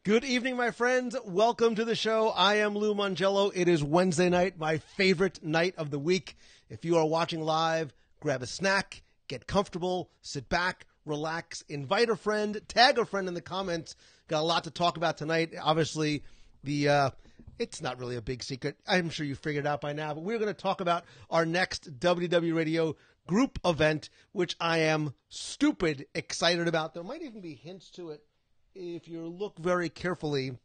Good evening, my friends. Welcome to the show. I am Lou Mangello. It is Wednesday night, my favorite night of the week. If you are watching live, grab a snack, get comfortable, sit back, relax, invite a friend, tag a friend in the comments. Got a lot to talk about tonight. Obviously, it's not really a big secret. I'm sure you figured it out by now, but we're going to talk about our next WDW Radio group event, which I am stupid excited about. There might even be hints to it if you look very carefully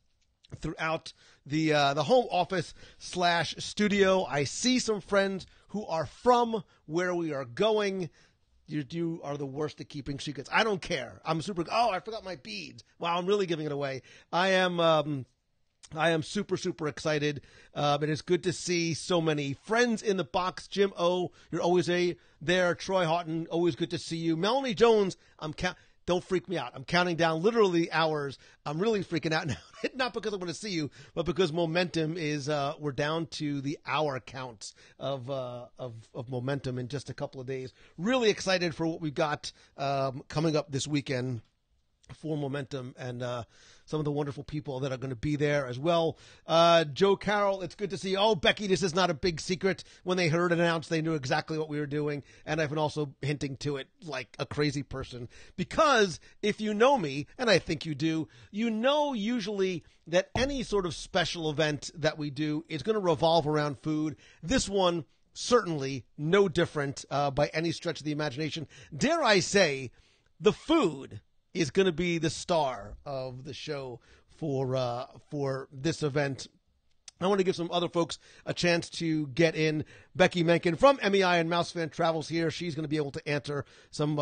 throughout the home office / studio. I see some friends who are from where we are going. You are the worst at keeping secrets. I don't care. I'm super. Oh, I forgot my beads. Wow, I'm really giving it away. I am super, super excited. It is good to see so many friends in the box. Jim O, you're always there. Troy Houghton, always good to see you. Melanie Jones, don't freak me out. I'm counting down literally hours. I'm really freaking out now. Not because I want to see you, but because momentum is, we're down to the hour counts of momentum in just a couple of days. Really excited for what we've got, coming up this weekend for momentum and, some of the wonderful people that are going to be there as well. Joe Carroll, it's good to see you. Oh, Becky, this is not a big secret. When they heard it announced, they knew exactly what we were doing. And I've been also hinting to it like a crazy person. Because if you know me, and I think you do, you know usually that any sort of special event that we do is going to revolve around food. This one, certainly no different by any stretch of the imagination. Dare I say, the food is going to be the star of the show for this event. I want to give some other folks a chance to get in. Becky Menken from MEI and Mousefan Travels here. She's going to be able to answer some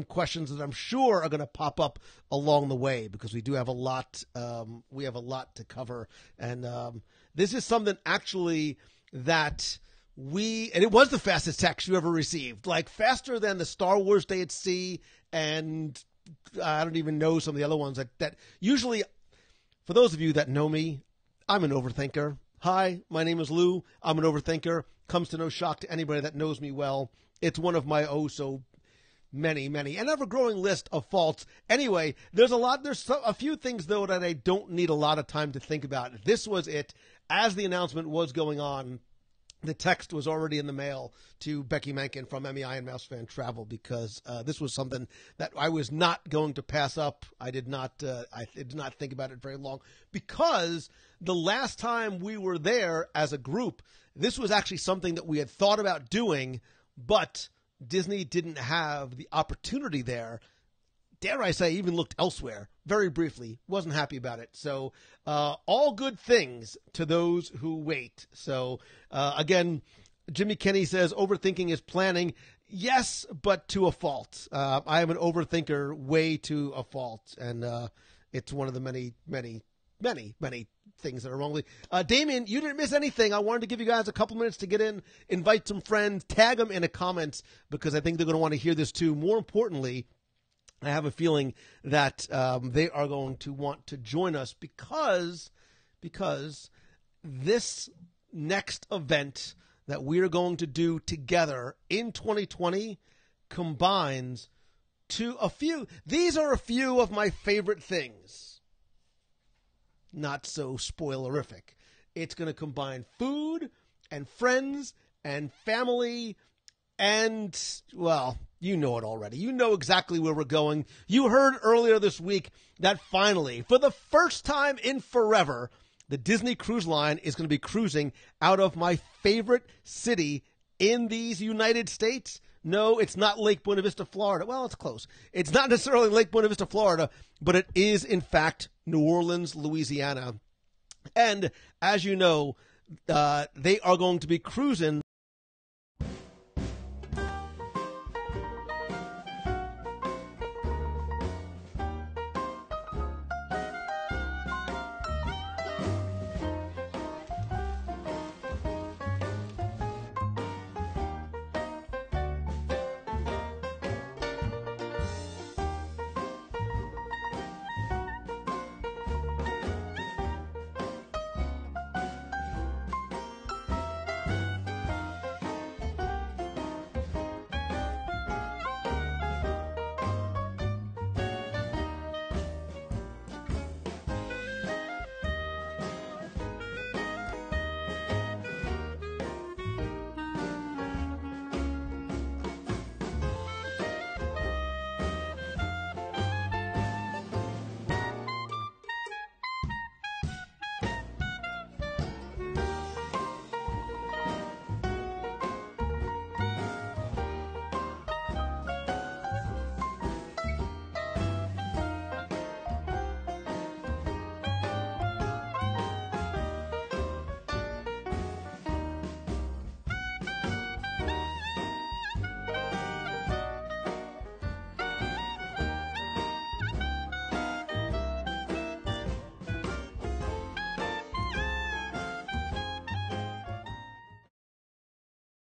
questions that I'm sure are going to pop up along the way because we do have a lot. We have a lot to cover, and this is something actually that and it was the fastest text you ever received, like faster than the Star Wars Day at Sea and I don't even know some of the other ones that usually, for those of you that know me, I'm an overthinker. Hi, my name is Lou. I'm an overthinker. Comes to no shock to anybody that knows me well. It's one of my so many, an ever-growing list of faults. Anyway, there's a few things, though, that I don't need a lot of time to think about. This was it. As the announcement was going on, the text was already in the mail to Becky Menken from MEI and Mousefan Travel because this was something that I was not going to pass up. I did not think about it very long because the last time we were there as a group, this was actually something that we had thought about doing, but Disney didn't have the opportunity there. Dare I say, even looked elsewhere very briefly. Wasn't happy about it. So all good things to those who wait. So again, Jimmy Kenny says overthinking is planning. Yes, but to a fault. I am an overthinker way to a fault. And it's one of the many things that are wrongly. Damien, you didn't miss anything. I wanted to give you guys a couple minutes to get in, invite some friends, tag them in the comments because I think they're going to want to hear this too. More importantly, I have a feeling that they are going to want to join us because this next event that we are going to do together in 2020 combines these are a few of my favorite things. Not so spoilerific. It's going to combine food and friends and family and, well, you know it already. You know exactly where we're going. You heard earlier this week that finally, for the first time in forever, the Disney Cruise Line is going to be cruising out of my favorite city in these United States. No, it's not Lake Buena Vista, Florida. Well, it's close. It's not necessarily Lake Buena Vista, Florida, but it is, in fact, New Orleans, Louisiana. And as you know, they are going to be cruising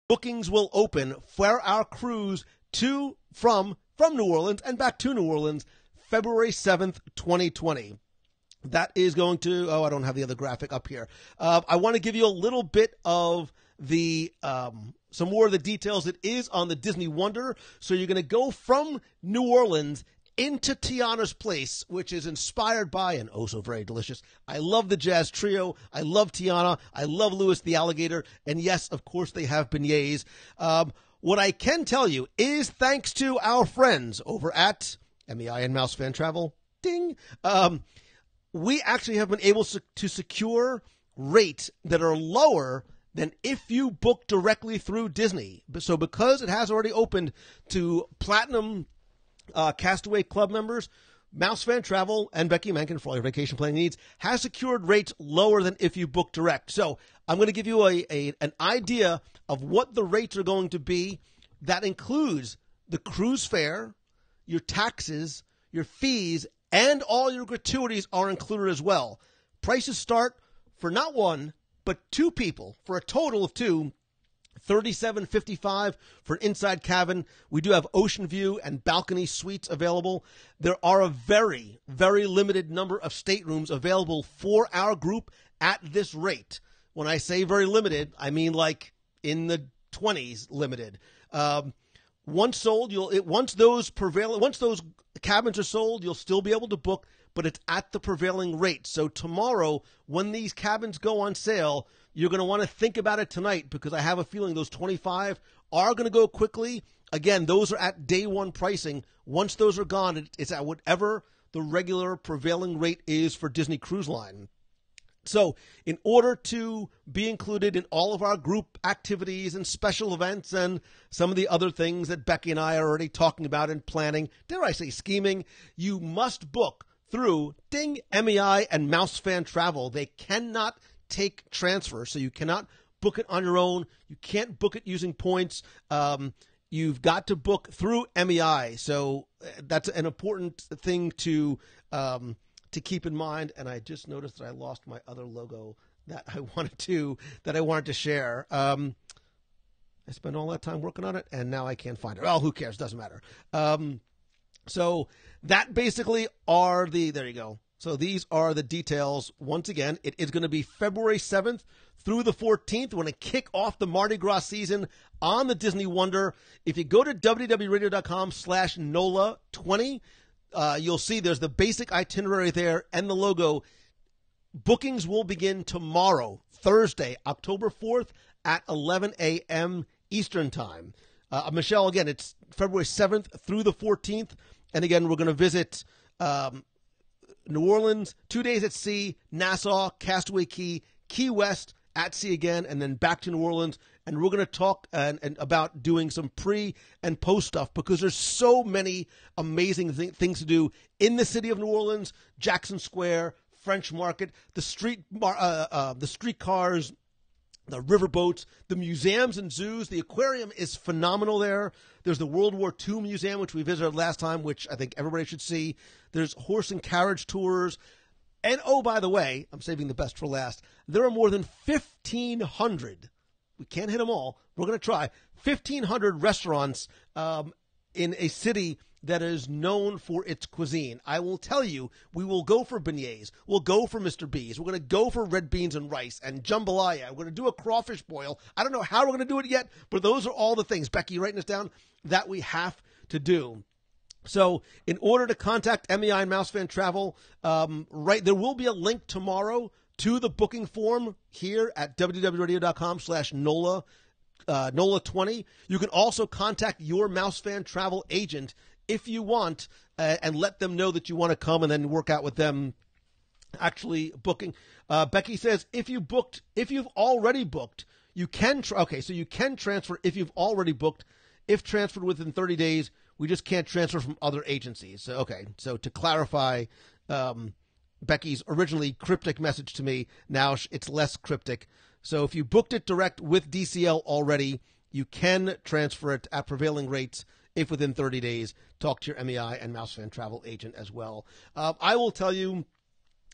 bookings will open for our cruise from New Orleans and back to New Orleans February 7th, 2020. That is going to, I don't have the other graphic up here. I want to give you a little bit of some more of the details. It is on the Disney Wonder. So you're going to go from New Orleans into Tiana's Place, which is inspired by, and oh so very delicious. I love the jazz trio. I love Tiana. I love Louis the alligator. And yes, of course, they have beignets. What I can tell you is thanks to our friends over at MEI and Mouse Fan Travel, ding, we actually have been able to secure rates that are lower than if you book directly through Disney. So because it has already opened to Platinum Castaway Club members, Mouse Fan Travel and Becky Menken, for all your vacation planning needs, has secured rates lower than if you book direct. So I'm going to give you an idea of what the rates are going to be. That includes the cruise fare, your taxes, your fees, and all your gratuities are included as well. Prices start for not one, but two people, for a total of two, $37.55 for an inside cabin. We do have ocean view and balcony suites available. There are a very, very limited number of staterooms available for our group at this rate. When I say very limited, I mean like in the 20s limited. Once sold, once those cabins are sold, you'll still be able to book, but it's at the prevailing rate. So tomorrow, when these cabins go on sale, you're going to want to think about it tonight, because I have a feeling those 25 are going to go quickly. Again, those are at day one pricing. Once those are gone, it's at whatever the regular prevailing rate is for Disney Cruise Line. So in order to be included in all of our group activities and special events and some of the other things that Becky and I are already talking about and planning, dare I say scheming, you must book through Ding, MEI, and Mouse Fan Travel. They cannot take transfer, so you cannot book it on your own. You can't book it using points. You've got to book through MEI. So that's an important thing to keep in mind. And I just noticed that I lost my other logo that I wanted to share. I spent all that time working on it, and now I can't find it. Oh, who cares? Doesn't matter. So that basically are there you go. So these are the details. Once again, it is going to be February 7th through the 14th. We're going to kick off the Mardi Gras season on the Disney Wonder. If you go to www.radio.com/NOLA20, you'll see there's the basic itinerary there and the logo. Bookings will begin tomorrow, Thursday, October 4th at 11 a.m. Eastern Time. Michelle, again, it's February 7th through the 14th. And again, we're going to visit New Orleans, 2 days at sea, Nassau, Castaway Key, Key West, at sea again, and then back to New Orleans. And we're going to talk and about doing some pre and post stuff, because there's so many amazing things to do in the city of New Orleans, Jackson Square, French Market, the streetcars, the riverboats, the museums and zoos. The aquarium is phenomenal there. There's the World War II Museum, which we visited last time, which I think everybody should see. There's horse and carriage tours. And, oh, by the way, I'm saving the best for last. There are more than 1,500. We can't hit them all. We're going to try 1,500 restaurants in a city that is known for its cuisine. I will tell you, we will go for beignets. We'll go for Mr. B's. We're going to go for red beans and rice and jambalaya. We're going to do a crawfish boil. I don't know how we're going to do it yet, but those are all the things, Becky, writing this down, that we have to do. So in order to contact MEI and Mouse Fan Travel, there will be a link tomorrow to the booking form here at www.radio.com/NOLA20. You can also contact your Mouse Fan Travel agent if you want, and let them know that you want to come, and then work out with them actually booking. Becky says, if you've already booked, you can, so you can transfer if you've already booked. If transferred within 30 days, we just can't transfer from other agencies. So, okay, so to clarify, Becky's originally cryptic message to me, now it's less cryptic. So if you booked it direct with DCL already, you can transfer it at prevailing rates if within 30 days. Talk to your MEI and Mouse Fan Travel agent as well. I will tell you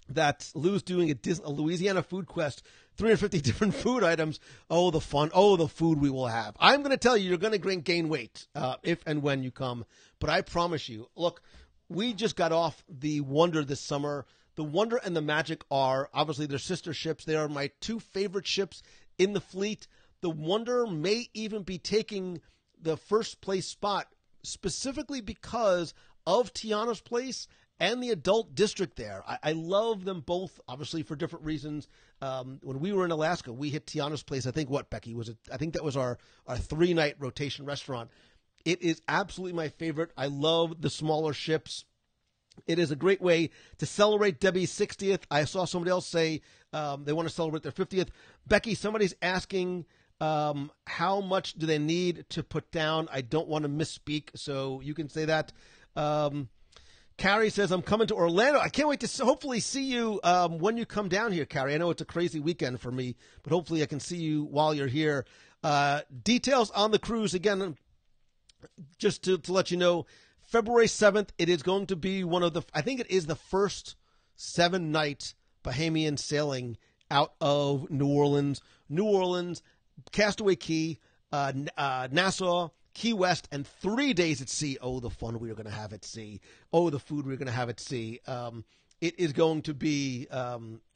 that Lou's doing a Louisiana Food Quest 350 different food items. Oh, the fun. Oh, the food we will have. I'm going to tell you, you're going to gain weight if and when you come. But I promise you, look, we just got off the Wonder this summer. The Wonder and the Magic are obviously their sister ships. They are my two favorite ships in the fleet. The Wonder may even be taking the first place spot specifically because of Tiana's place and the adult district there. I love them both, obviously, for different reasons. When we were in Alaska, we hit Tiana's place. I think Becky? I think that was our 3-night rotation restaurant. It is absolutely my favorite. I love the smaller ships. It is a great way to celebrate Debbie's 60th. I saw somebody else say they want to celebrate their 50th. Becky, somebody's asking how much do they need to put down? I don't want to misspeak, so you can say that. Carrie says, I'm coming to Orlando. I can't wait to hopefully see you when you come down here, Carrie. I know it's a crazy weekend for me, but hopefully I can see you while you're here. Details on the cruise, again, just to let you know, February 7th, it is going to be I think it is the first 7-night Bahamian sailing out of New Orleans, Castaway Cay, Nassau, Key West, and 3 days at sea. Oh, the fun we are going to have at sea. Oh, the food we're going to have at sea. It is going to be,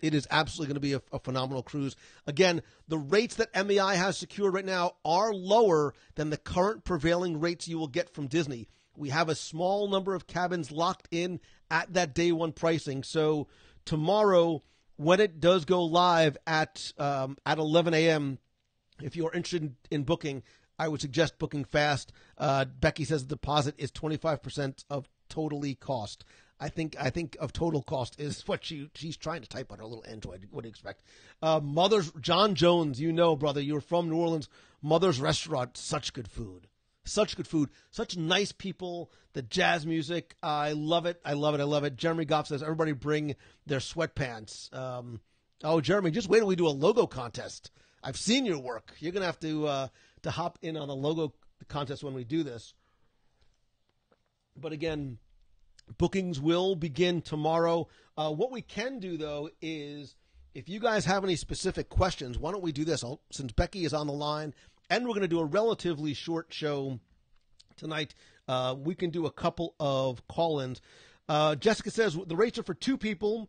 it is absolutely going to be a phenomenal cruise. Again, the rates that MEI has secured right now are lower than the current prevailing rates you will get from Disney. We have a small number of cabins locked in at that day one pricing. So tomorrow, when it does go live at 11 a.m., if you're interested in booking, I would suggest booking fast. Becky says the deposit is 25% of totally cost. I think of total cost is what she's trying to type on her little Android. What do you expect? John Jones, brother, you're from New Orleans. Mother's Restaurant, such good food. Such good food. Such nice people. The jazz music, I love it. I love it. I love it. Jeremy Goff says, everybody bring their sweatpants. Jeremy, just wait till we do a logo contest. I've seen your work. You're going to have to hop in on a logo contest when we do this. But again, bookings will begin tomorrow. What we can do, though, is if you guys have any specific questions, why don't we do this? Since Becky is on the line, and we're going to do a relatively short show tonight, we can do a couple of call-ins. Jessica says, the rates are for 2 people.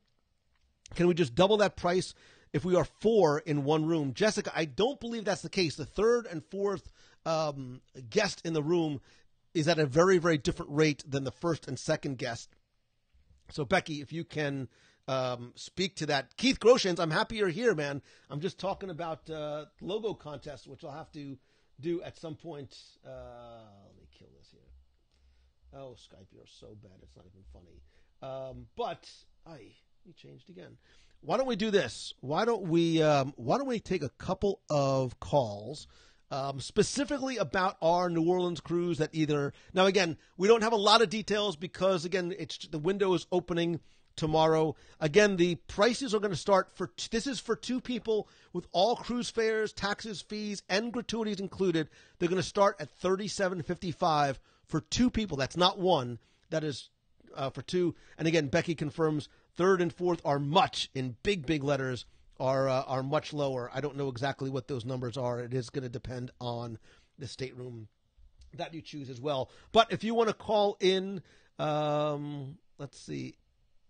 Can we just double that price if we are 4 in one room? Jessica, I don't believe that's the case. The 3rd and 4th guest in the room is at a very, very different rate than the 1st and 2nd guest. So, Becky, if you can speak to that. Keith Groshans, I'm happy you're here, man. I'm just talking about logo contest, which I'll have to do at some point. Let me kill this here. Oh, Skype, you're so bad. It's not even funny. But you changed again. Why don't we do this? Why don't we take a couple of calls specifically about our New Orleans cruise now again, we don't have a lot of details because again, the window is opening tomorrow. Again, the prices are going to start this is for 2 people with all cruise fares, taxes, fees, and gratuities included. They're going to start at $37.55 for 2 people. That's not one. That is for 2. And again, Becky confirms 3rd and 4th are much in big letters are much lower. I don't know exactly what those numbers are. It is going to depend on the stateroom that you choose as well. But if you want to call in, let's see.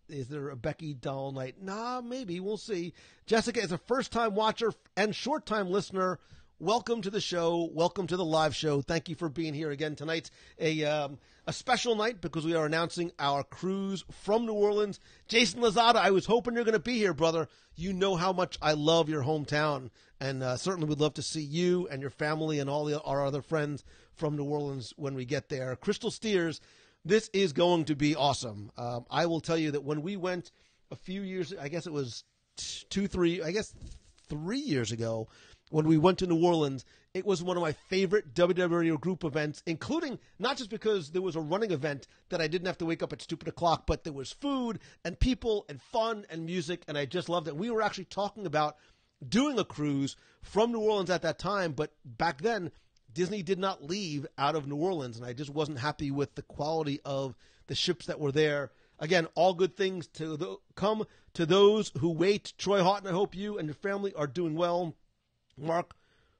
Is there a Becky Doll night? Nah, maybe. We'll see. Jessica is a first-time watcher and short-time listener. Welcome to the show. Welcome to the live show. Thank you for being here again tonight. A special night because we are announcing our cruise from New Orleans. Jason Lozada, I was hoping you're going to be here, brother. You know how much I love your hometown, and certainly would love to see you and your family and all our other friends from New Orleans when we get there. Crystal Steers, this is going to be awesome. I will tell you that when we went a few years, I guess it was 3 years ago, when we went to New Orleans, it was one of my favorite WDW Radio group events, including not just because there was a running event that I didn't have to wake up at stupid o'clock, but there was food and people and fun and music, and I just loved it. We were actually talking about doing a cruise from New Orleans at that time, but back then, Disney did not leave out of New Orleans, and I just wasn't happy with the quality of the ships that were there. again, all good things come to those who wait. Troy Houghton, I hope you and your family are doing well. Mark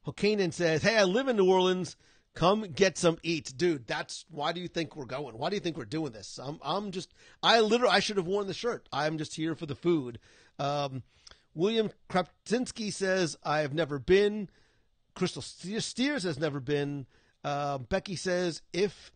Hokanen says, hey, I live in New Orleans. Come get some eats. Dude, why do you think we're going? Why do you think we're doing this? I should have worn the shirt. I'm just here for the food. William Krapczynski says, I have never been. Crystal Steers has never been. Becky says, if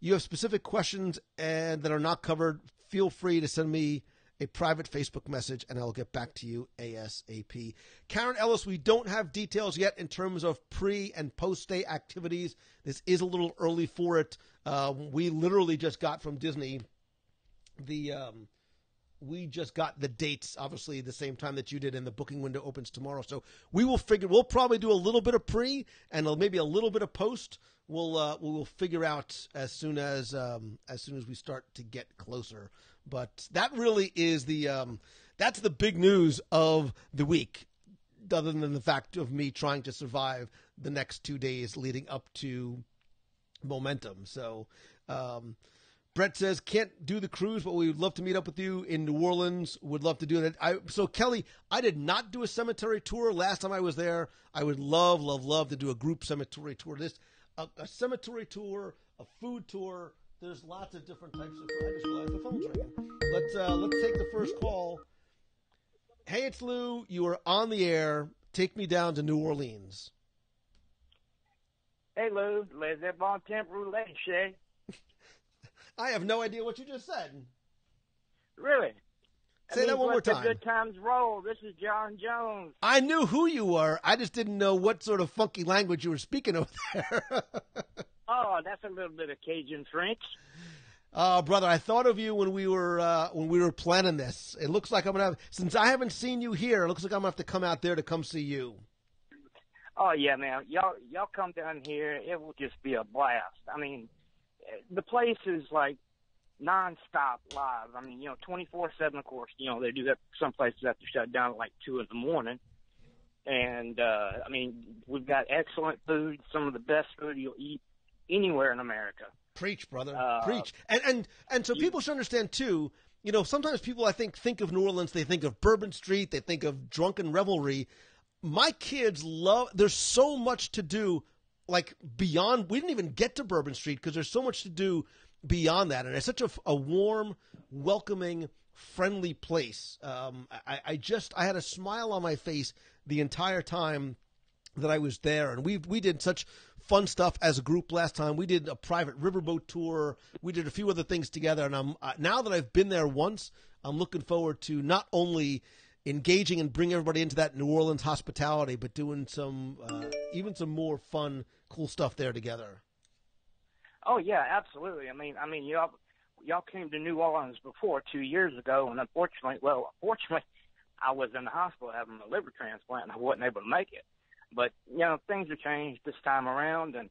you have specific questions and that are not covered, feel free to send me a private Facebook message and I'll get back to you ASAP. Karen Ellis, we don't have details yet in terms of pre and post day activities. This is a little early for it. We literally just got from Disney we just got the dates, obviously, the same time that you did, and the booking window opens tomorrow. So we'll probably do a little bit of pre and maybe a little bit of post. We'll figure out as soon as we start to get closer. But that really is that's the big news of the week, other than the fact of me trying to survive the next 2 days leading up to Momentum. So, Brett says, can't do the cruise, but we would love to meet up with you in New Orleans. Would love to do that. So, Kelly, I did not do a cemetery tour last time I was there. I would love, love, love to do a group cemetery tour. A cemetery tour, a food tour. There's lots of different types of food. I just realized the phone's ringing. Let's take the first call. Hey, it's Lou. You are on the air. Take me down to New Orleans. Hey, Lou. Les bon temps roulé, Shay. I have no idea what you just said. Really? Say that one more time. Good times roll. This is John Jones. I knew who you were. I just didn't know what sort of funky language you were speaking over there. Oh, that's a little bit of Cajun French. Brother, I thought of you when we were planning this. It looks like I'm gonna since I haven't seen you here. It looks like I'm gonna have to come out there to come see you. Oh yeah, man. Y'all come down here. It will just be a blast. I mean, the place is like nonstop live. I mean, 24/7. Of course, they do that. Some places have to shut down at like 2 a.m. And I mean, we've got excellent food. Some of the best food you'll eat anywhere in America. Preach, brother. Preach. And so people should understand too, sometimes people I think of New Orleans, they think of Bourbon Street, they think of drunken revelry. My kids there's so much to do, like beyond, we didn't even get to Bourbon Street because there's so much to do beyond that. And it's such a warm, welcoming, friendly place. I had a smile on my face the entire time that I was there. And we did such fun stuff as a group last time. We did a private riverboat tour. We did a few other things together. And now that I've been there once, I'm looking forward to not only engaging and bring everybody into that New Orleans hospitality, but doing even some more fun, cool stuff there together. Oh yeah, absolutely. I mean, y'all came to New Orleans before 2 years ago, and unfortunately, I was in the hospital having a liver transplant, and I wasn't able to make it. But, things have changed this time around, and,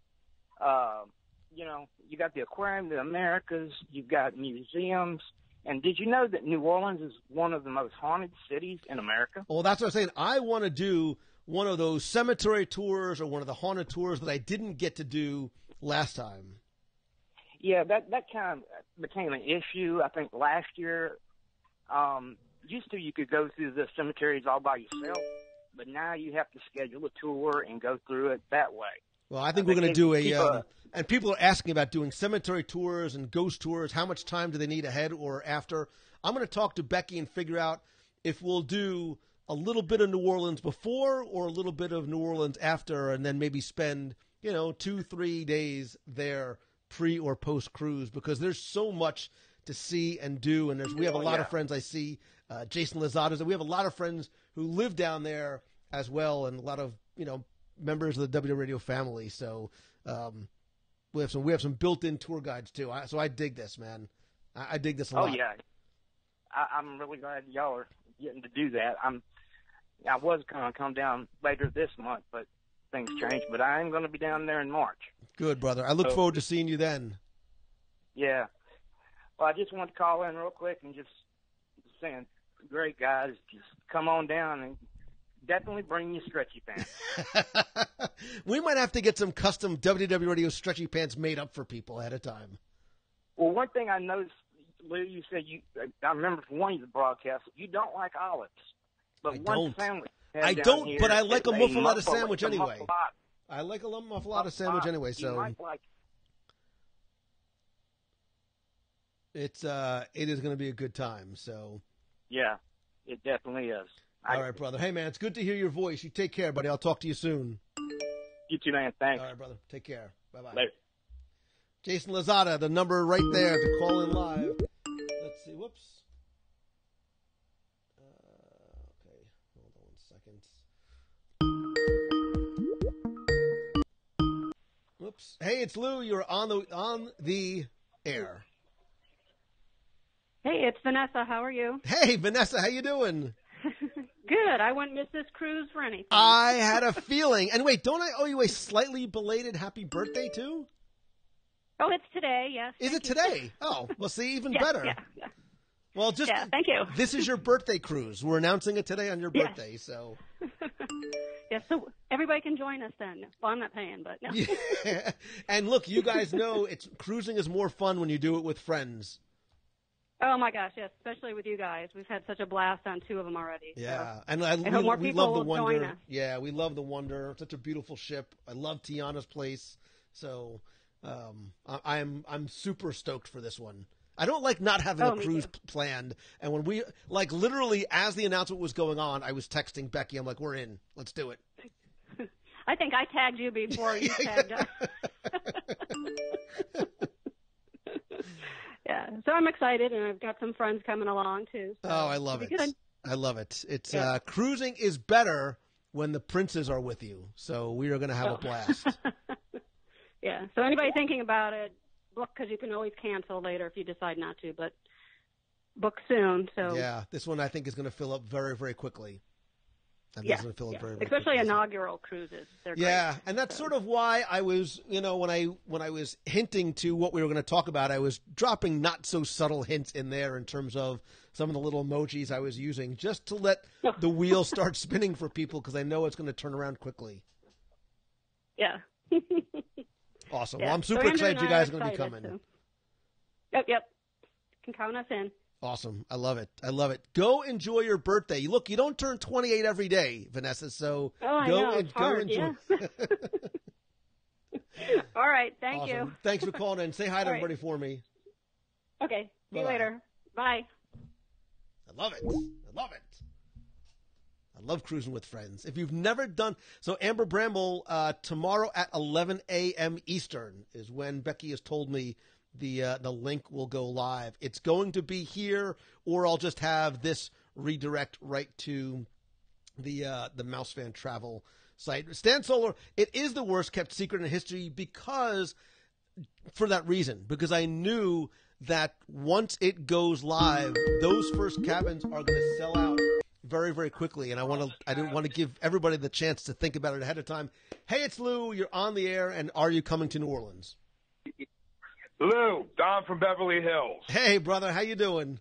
you got the Aquarium, the Americas, you've got museums, and did you know that New Orleans is one of the most haunted cities in America? Well, that's what I'm saying. I want to do one of those cemetery tours or one of the haunted tours that I didn't get to do last time. Yeah, that kind of became an issue, I think, last year. Used to, you could go through the cemeteries all by yourself. But now you have to schedule a tour and go through it that way. Well, I think we're going to do and people are asking about doing cemetery tours and ghost tours. How much time do they need ahead or after? I'm going to talk to Becky and figure out if we'll do a little bit of New Orleans before or a little bit of New Orleans after, and then maybe spend, 2-3 days there pre or post cruise, because there's so much to see and do. And we have a lot of friends I see, Jason Lozada, we have a lot of friends who live down there as well, and a lot of members of the WDW Radio family. So we have some built-in tour guides too. So I dig this, man. I dig this a lot. Oh yeah, I'm really glad y'all are getting to do that. I was going to come down later this month, but things changed. But I am going to be down there in March. Good, brother. I look forward to seeing you then. Yeah. Well, I just wanted to call in real quick and just saying, great guys, just come on down and definitely bring your stretchy pants. We might have to get some custom WDW Radio stretchy pants made up for people ahead of time. Well, one thing I noticed, Lou, you said I remember from one of the broadcasts, you don't like olives. But I one don't. sandwich I don't, here but I like a muffaletta muffaletta sandwich anyway. muffaletta. I like a muffaletta sandwich anyway, so. You might like it is going to be a good time, so. Yeah, it definitely is. All right, brother. Hey, man, it's good to hear your voice. You take care, buddy. I'll talk to you soon. You too, man. Thanks. All right, brother. Take care. Bye-bye. Later. Jason Lozada, the number right there to call in live. Let's see. Whoops. Okay. Hold on 1 second. Whoops. Hey, it's Lou. You're on the air. Hey, it's Vanessa. How are you? Hey, Vanessa. How you doing? Good. I wouldn't miss this cruise for anything. I had a feeling. And wait, don't I owe you a slightly belated happy birthday, too? Oh, it's today, yes. Is it today? Oh, well, see, even yes, better. Yeah. Well, just thank you. This is your birthday cruise. We're announcing it today on your birthday, so. Yeah, so everybody can join us then. Well, I'm not paying, but no. Yeah. And look, you guys know cruising is more fun when you do it with friends. Oh my gosh, yes, especially with you guys. We've had such a blast on 2 of them already. Yeah, so. and we love the Wonder. Yeah, we love the Wonder. Such a beautiful ship. I love Tiana's place. So I'm super stoked for this one. I don't like not having a cruise planned. And when we literally as the announcement was going on, I was texting Becky. I'm like, we're in. Let's do it. I think I tagged you before you tagged us. Yeah, so I'm excited, and I've got some friends coming along, too. So I love it. I love it. It's cruising is better when the princes are with you, so we are going to have a blast. Yeah, so anybody thinking about it, book, because you can always cancel later if you decide not to, but book soon. So yeah, this one I think is going to fill up very, very quickly. Especially inaugural cruises. They're great. And that's sort of why I was, when I was hinting to what we were going to talk about, I was dropping not so subtle hints in there in terms of some of the little emojis I was using just to let the wheel start spinning for people because I know it's going to turn around quickly. Yeah. Awesome. Well, I'm super excited you guys are going to be coming. So. Yep. Can count us in. Awesome. I love it. Go enjoy your birthday. Look, you don't turn 28 every day, Vanessa, so go enjoy. Yeah. All right. Thank you. Thanks for calling in. Say hi to everybody for me. Okay. See you later. Bye. I love it. I love cruising with friends. If you've never done so, Amber Bramble, tomorrow at 11 a.m. Eastern is when Becky has told me the link will go live. It's going to be here, or I'll just have this redirect right to the Mouse Fan Travel site. Stan Solar, it is the worst kept secret in history for that reason, because I knew that once it goes live, those first cabins are going to sell out very, very quickly, and I didn't want to give everybody the chance to think about it ahead of time. Hey, it's Lou. You're on the air, and are you coming to New Orleans? Lou, Don from Beverly Hills. Hey, brother, how you doing?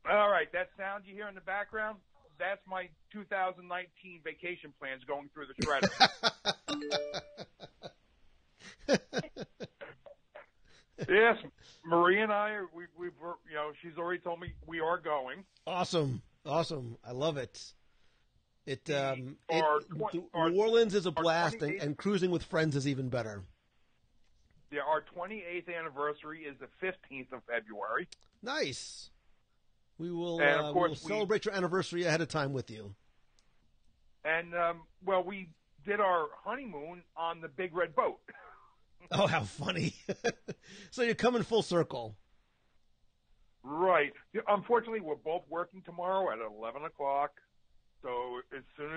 All right, that sound you hear in the background, that's my 2019 vacation plans going through the shredder. Yes, Marie and I, we've she's already told me we are going. Awesome. I love it. New Orleans is a blast, and cruising with friends is even better. Yeah, our 28th anniversary is the 15th of February. Nice. We will, we'll celebrate your anniversary ahead of time with you. And, we did our honeymoon on the Big Red Boat. Oh, how funny. So you're coming full circle. Right. Unfortunately, we're both working tomorrow at 11 o'clock. So as soon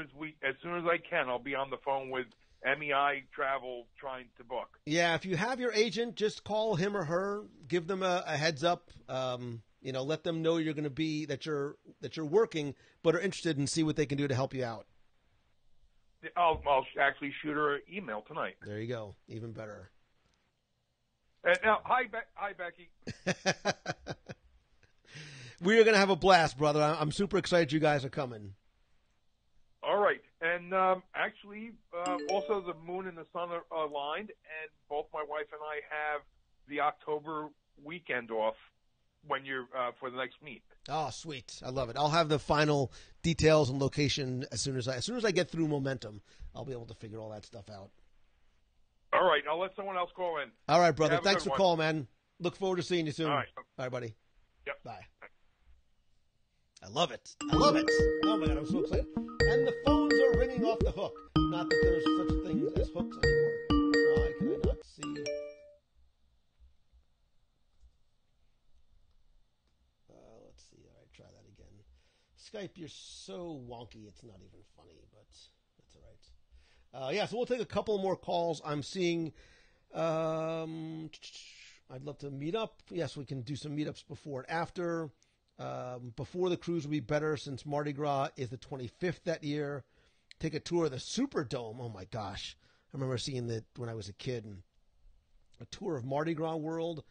as I can, I'll be on the phone with MEI Travel trying to book. Yeah, if you have your agent, just call him or her, give them a heads up. Let them know you're going to be that you're working, but are interested and see what they can do to help you out. I'll actually shoot her an email tonight. There you go, even better. And now, hi Becky. We are going to have a blast, brother. I'm super excited you guys are coming. All right. And also the moon and the sun are aligned, and both my wife and I have the October weekend off when you're for the next meet. Oh, sweet! I love it. I'll have the final details and location as soon as I get through Momentum. I'll be able to figure all that stuff out. All right, I'll let someone else call in. All right, brother. Thanks for calling, man. Look forward to seeing you soon. All right, buddy. Yep. Bye. I love it. I love it. Oh my God, I'm so excited. And the phones are ringing off the hook. Not that there's such things as hooks anymore. Why can I not see? Let's see. All right, try that again. Skype, you're so wonky. It's not even funny, but that's all right. Yeah, so we'll take a couple more calls. I'm seeing. I'd love to meet up. Yes, we can do some meetups before and after. Before the cruise will be better since Mardi Gras is the 25th that year. Take a tour of the Superdome. Oh my gosh. I remember seeing that when I was a kid. And a tour of Mardi Gras World.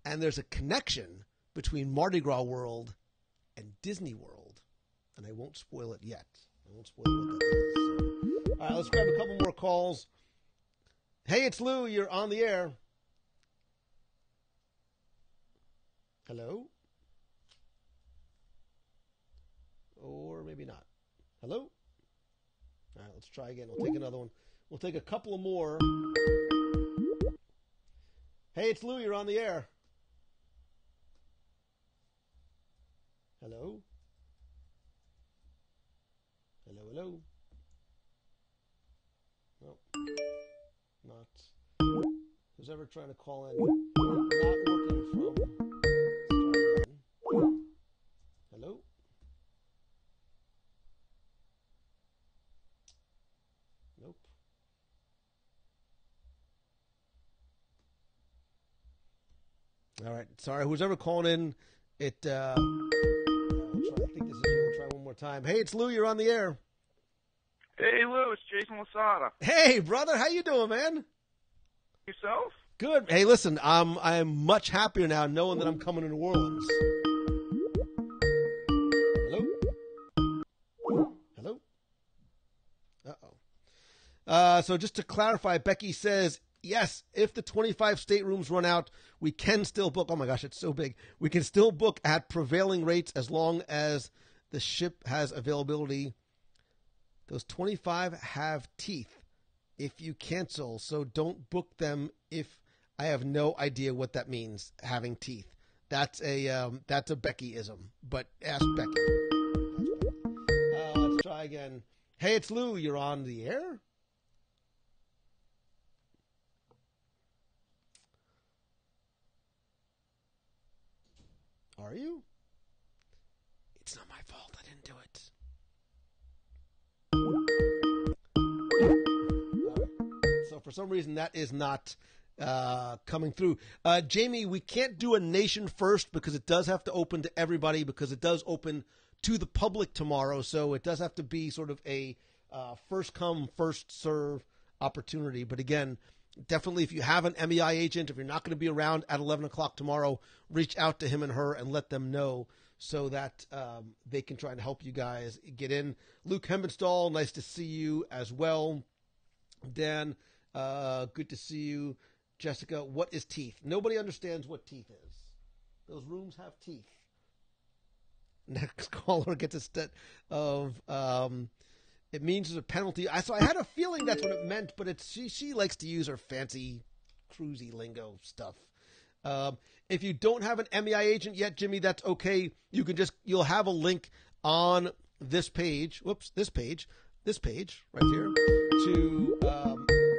And there's a connection between Mardi Gras World and Disney World. And I won't spoil it yet. I won't spoil what that is. So, all right, let's grab a couple more calls. Hey, it's Lou. You're on the air. Hello? Or maybe not. Hello? All right, let's try again. We'll take another one. We'll take a couple more. Hey, it's Lou. You're on the air. Hello? Hello, hello? No. Not. Who's ever trying to call in? Not working from. Let's try again. Hello? Nope. All right. Sorry. Who's ever calling in, I think this is you. We'll try one more time. Hey, it's Lou. You're on the air. Hey, Lou. It's Jason Lasada. Hey, brother. How you doing, man? Yourself? Good. Hey, listen. I'm much happier now knowing that I'm coming to New Orleans. Hello? Hello? Uh-oh. So just to clarify, Becky says, yes, if the 25 staterooms run out, we can still book. Oh, my gosh, it's so big. We can still book at prevailing rates as long as the ship has availability. Those 25 have teeth if you cancel, so don't book them if I have no idea what that means, having teeth. That's a Becky-ism, but ask Becky. Let's try again. Hey, it's Lou. You're on the air? Are you? It's not my fault. I didn't do it. So for some reason, that is not coming through. Jamie, we can't do a nation first because it does have to open to everybody, because it does open to the public tomorrow. So it does have to be sort of a first come, first serve opportunity. But again, definitely if you have an MEI agent, if you're not going to be around at 11 o'clock tomorrow, reach out to him and her and let them know so that they can try and help you guys get in. Luke Hembenstall, nice to see you as well. Dan, good to see you. Jessica, what is teeth? Nobody understands what teeth is. Those rooms have teeth. Next caller gets a set of... it means there's a penalty. So I had a feeling that's what it meant, but she likes to use her fancy cruisy lingo stuff. If you don't have an MEI agent yet, Jimmy, that's okay. You'll have a link on this page. This page right here to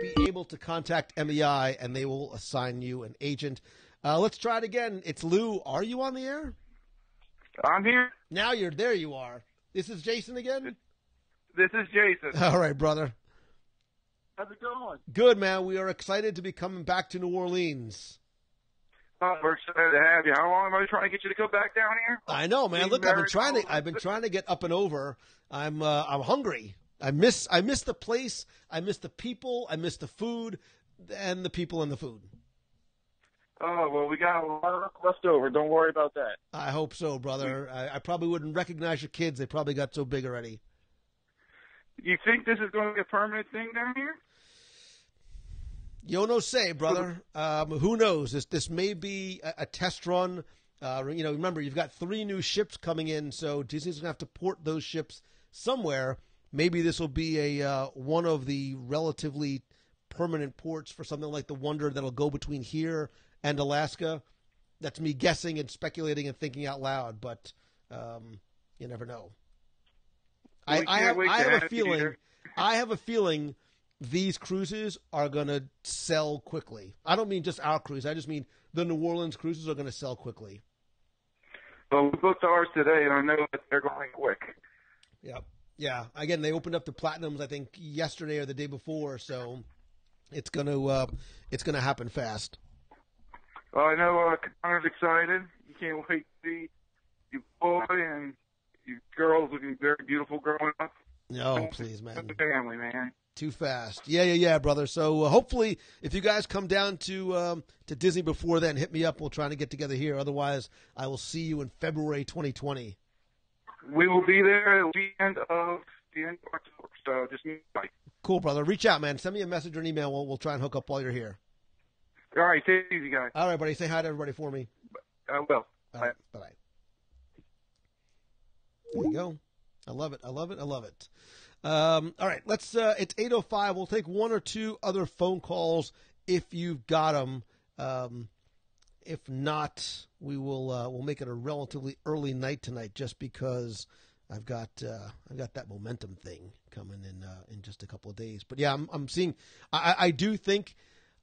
be able to contact MEI, and they will assign you an agent. Let's try it again. It's Lou. Are you on the air? I'm here. Now you're there. You are. This is Jason again. This is Jason. All right, brother. How's it going? Good, man. We are excited to be coming back to New Orleans. We're excited to have you. How long am I trying to get you to come back down here? I know, man. Look, I've been trying to get up and over. I'm hungry. I miss the place. I miss the people. I miss the food, and the people and the food. Oh, well, we got a lot of left over. Don't worry about that. I hope so, brother. I probably wouldn't recognize your kids. They probably got so big already. You think this is going to be a permanent thing down here? Yo no say, brother. Who knows? This may be a test run Remember, you've got 3 new ships coming in, so Disney's going to have to port those ships somewhere. Maybe this will be one of the relatively permanent ports for something like the Wonder that'll go between here and Alaska. That's me guessing and speculating and thinking out loud, but you never know. I have a feeling these cruises are going to sell quickly. I don't mean just our cruise. I just mean the New Orleans cruises are going to sell quickly. Well, we booked ours today, and I know that they're going quick. Yep. Yeah. Again, they opened up the Platinums, I think, yesterday or the day before, so it's going to happen fast. Well, I know Connor's excited. You can't wait to see you boy and you girls looking very beautiful growing up. No, please, man. Family, man. Too fast. Yeah, brother. So hopefully, if you guys come down to Disney before then, hit me up. We'll try to get together here. Otherwise, I will see you in February 2020. We will be there at the end of October. So just meet me. Cool, brother. Reach out, man. Send me a message or an email. We'll try and hook up while you're here. All right. Take it easy, guys. All right, buddy. Say hi to everybody for me. I will. All right. Bye-bye. There you go. I love it. All right, let's. It's 8:05. We'll take 1 or 2 other phone calls if you've got them. If not, we'll make it a relatively early night tonight, just because I've got that momentum thing coming in just a couple of days. But yeah, I'm seeing. I do think.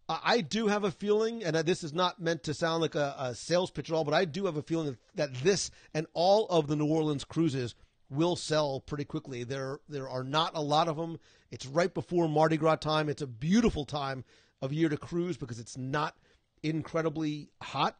I do have a feeling, and this is not meant to sound like a sales pitch at all, but I do have a feeling that this and all of the New Orleans cruises will sell pretty quickly. There are not a lot of them. It's right before Mardi Gras time. It's a beautiful time of year to cruise because it's not incredibly hot.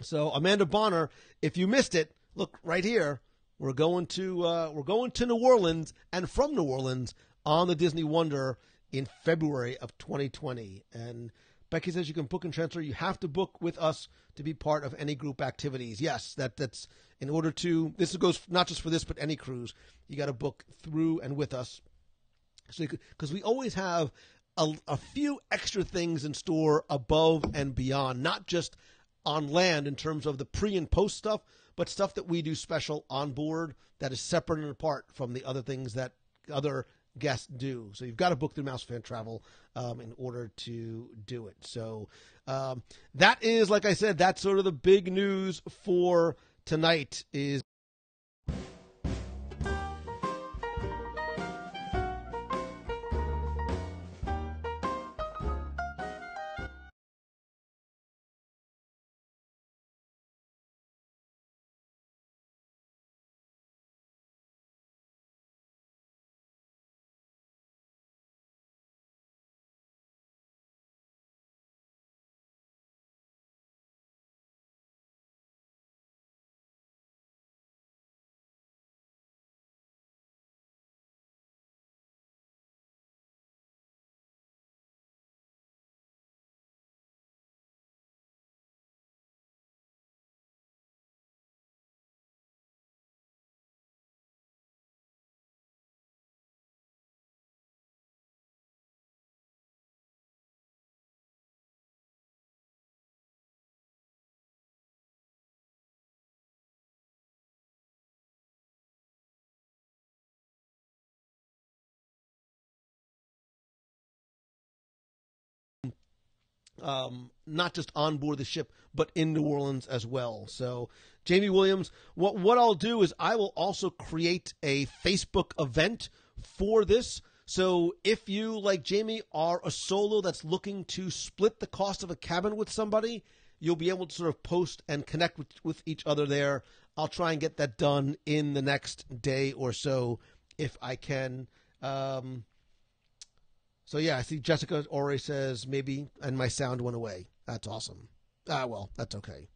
So Amanda Bonner, if you missed it, look right here. We're going to New Orleans and from New Orleans on the Disney Wonder in February of 2020. And Becky says you can book and transfer. You have to book with us to be part of any group activities. Yes, that's in order to. This goes not just for this, but any cruise. You got to book through and with us. So because we always have a few extra things in store above and beyond, not just on land in terms of the pre and post stuff, but stuff that we do special on board that is separate and apart from the other things that other guests do. So you've got to book through Mouse Fan Travel in order to do it. So that is, like I said, that's sort of the big news for tonight is not just on board the ship, but in New Orleans as well. So, Jamie Williams, what I'll do is I will also create a Facebook event for this. So if you, like Jamie, are a solo that's looking to split the cost of a cabin with somebody, you'll be able to sort of post and connect with each other there. I'll try and get that done in the next day or so if I can. So, yeah, I see Jessica Ore says maybe, and my sound went away. That's awesome. Well, that's okay.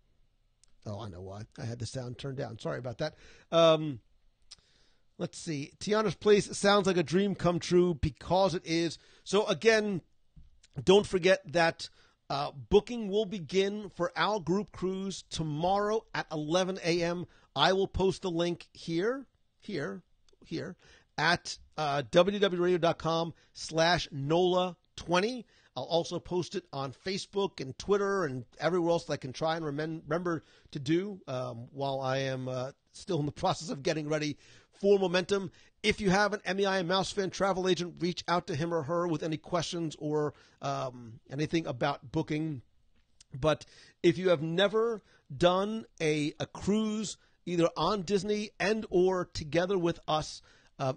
Oh, I know why. I had the sound turned down. Sorry about that. Let's see. Tiana's Place sounds like a dream come true because it is. So, again, don't forget that booking will begin for our group cruise tomorrow at 11 a.m. I will post the link here at www.radio.com/NOLA20. I'll also post it on Facebook and Twitter and everywhere else that I can try and remember to do while I am still in the process of getting ready for Momentum. If you have an MEI and Mouse Fan travel agent, reach out to him or her with any questions or anything about booking. But if you have never done a cruise either on Disney and or together with us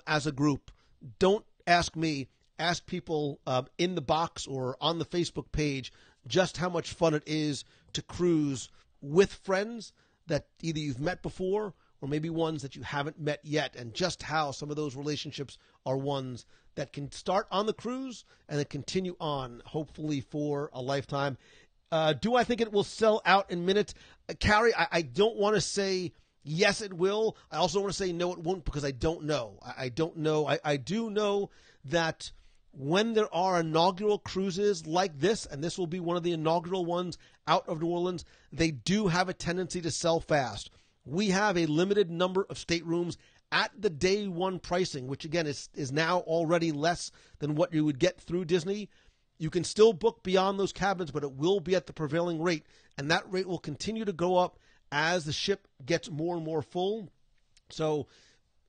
as a group, don't ask me. Ask people in the box or on the Facebook page just how much fun it is to cruise with friends that either you've met before or maybe ones that you haven't met yet, and just how some of those relationships are ones that can start on the cruise and then continue on, hopefully for a lifetime. Do I think it will sell out in minutes? Carrie, I don't want to say yes, it will. I also want to say no, it won't, because I don't know. I don't know. I do know that when there are inaugural cruises like this, and this will be one of the inaugural ones out of New Orleans, they do have a tendency to sell fast. We have a limited number of staterooms at the day one pricing, which again is now already less than what you would get through Disney. You can still book beyond those cabins, but it will be at the prevailing rate, and that rate will continue to go up as the ship gets more and more full. So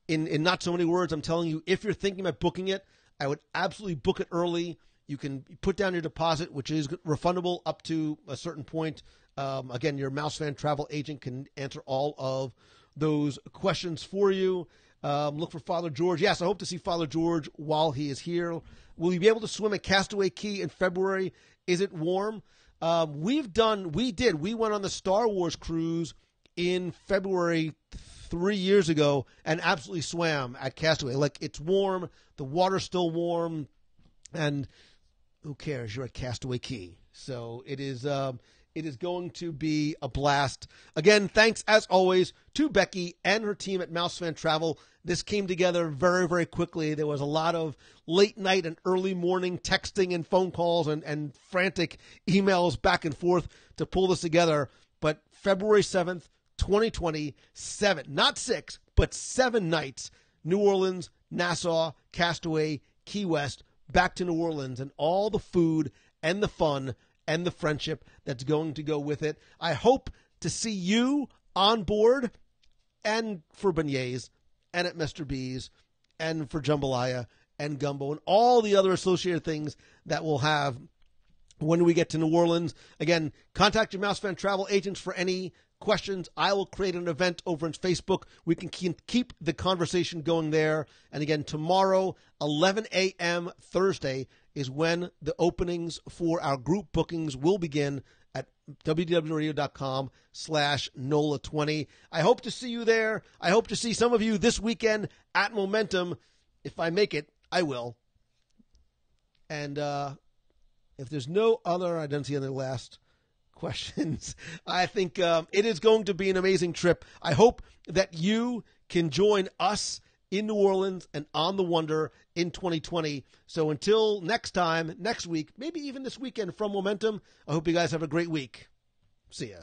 in not so many words, I'm telling you, if you're thinking about booking it, I would absolutely book it early. You can put down your deposit, which is refundable up to a certain point. Again, your Mouse Fan travel agent can answer all of those questions for you. Look for Father George. Yes, I hope to see Father George while he is here. Will you be able to swim at Castaway Cay in February? Is it warm? We went on the Star Wars cruise in February 3 years ago and absolutely swam at Castaway. Like, it's warm, the water's still warm, and who cares? You're at Castaway Cay. So it is going to be a blast. Again, thanks as always to Becky and her team at Mouse Fan Travel. This came together very, very quickly. There was a lot of late night and early morning texting and phone calls and frantic emails back and forth to pull this together. But February 7th, 2020, 7, not 6, but 7 nights, New Orleans, Nassau, Castaway, Key West, back to New Orleans, and all the food and the fun and the friendship that's going to go with it. I hope to see you on board and for beignets and at Mr. B's and for jambalaya and gumbo and all the other associated things that we'll have when we get to New Orleans. Again, contact your Mouse Fan travel agents for any questions. I will create an event over on Facebook. We can keep the conversation going there. And again, tomorrow, 11 a.m. Thursday, is when the openings for our group bookings will begin at WDWRadio.com/NOLA20. I hope to see you there. I hope to see some of you this weekend at Momentum. If I make it, I will. And if there's no other, I don't see any last questions. I think it is going to be an amazing trip. I hope that you can join us in New Orleans and on the Wonder in 2020. So until next time, next week, maybe even this weekend from Momentum, I hope you guys have a great week. See ya.